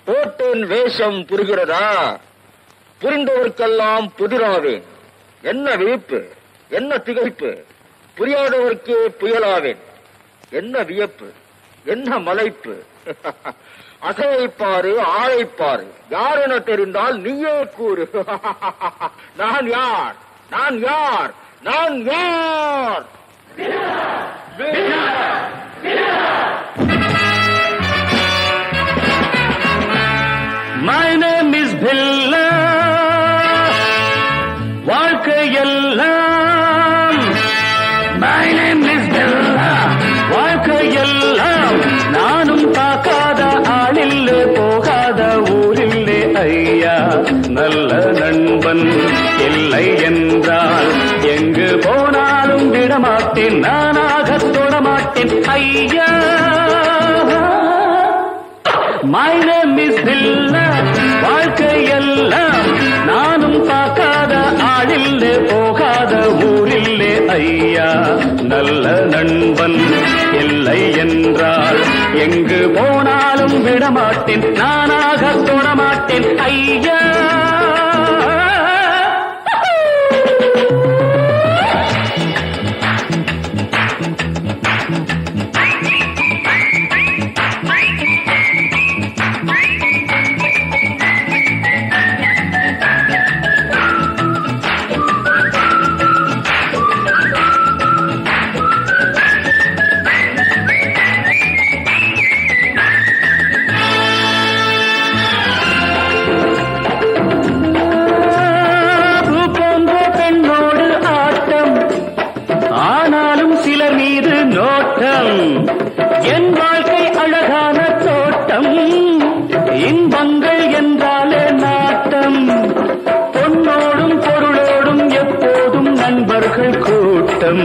போட்டேன் வேஷம் புரிகிறதா? புரிந்தவர்க்கெல்லாம் புதிராவேன். என்ன விழிப்பு, என்ன திகைப்பு, புரியாதவர்க்கே புயலாவேன். என்ன வியப்பு, என்ன மலைப்பு. அசைப்பாரு, ஆழைப்பாரு, யார் என தெரிந்தால் நீயே கூறு. நான் யார், நான் யார், நான் யார்? My name is Billa. வாழ்க்கையெல்லாம் My name is Billa. வாழ்க்கையெல்லாம் நானும் பார்க்காத ஆளில்லே, போகாத ஊரில்லே ஐயா. நல்ல நண்பன் இல்லை என்றால் எங்கு போனாலும் விடமாட்டேன், நானாக தொடமாட்டேன் ஐயா. My name is Billa. வாழ்க்கையெல்லாம் நானும் பார்க்காத ஆளில்லே, போகாத ஊரில்லே ஐயா. நல்ல நண்பன் இல்லை என்றால் எங்கு போனாலும் விடமாட்டேன், நானாக தொடமாட்டேன் ஐயா. என் வாழ்க்கை அழகான தோட்டம், இன்பங்கள் என்றாலே நாட்டம். பொன்னோடும் பொருளோடும் எப்போதும் நண்பர்கள் கூட்டம்,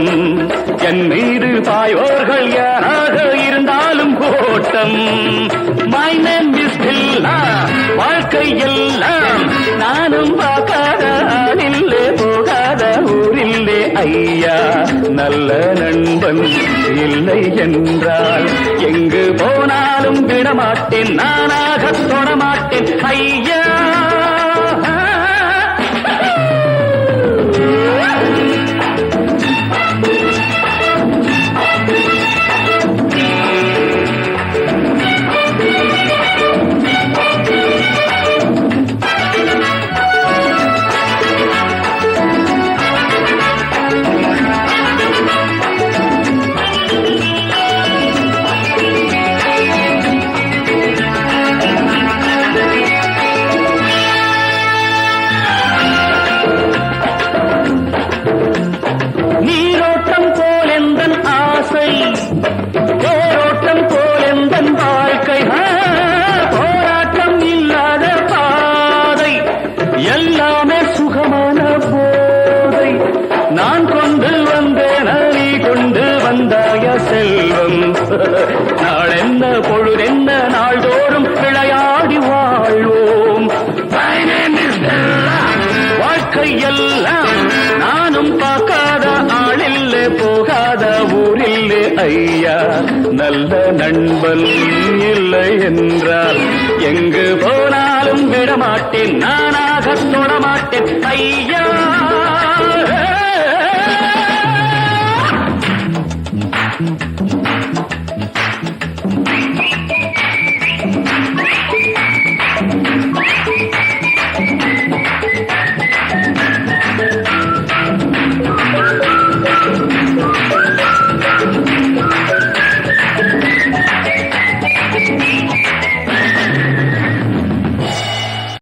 என் மீது பாயோர்கள் யாராக இருந்தாலும் கோட்டம். My name is Billa. வாழ்க்கை எல்லாம் நானும் பார்க்காத ஆளில்லே, போகாத ஊரில்லே ஐயா. நல்ல நண்பன் இல்லை என்றால் எங்கு போனாலும் விடமாட்டேன், நானாக தொடமாட்டேன் ஐயா. நீரோட்டம் போலெந்தன் ஆசை, தேரோட்டம் போலெந்தன் வாழ்க்கை. போராட்டம் இல்லாத பாதை, எல்லாமே சுகமான போதை. நான் கொண்டு வந்தேன், நீ கொண்டு வந்தாய செல்வம். நாளென்ன பொழுதென்ன நாள்தோறும் விளையாடி வாழ்வோம். வாழ்க்கை எல்லாம் நானும் பார்க்காத ஆளில்லே, போகாத ஊரில்லே ஐயா. நல்ல நண்பன் இல்லை என்றால் எங்கு போனாலும் விடமாட்டேன், நானாக தொடமாட்டேன் ஐயா.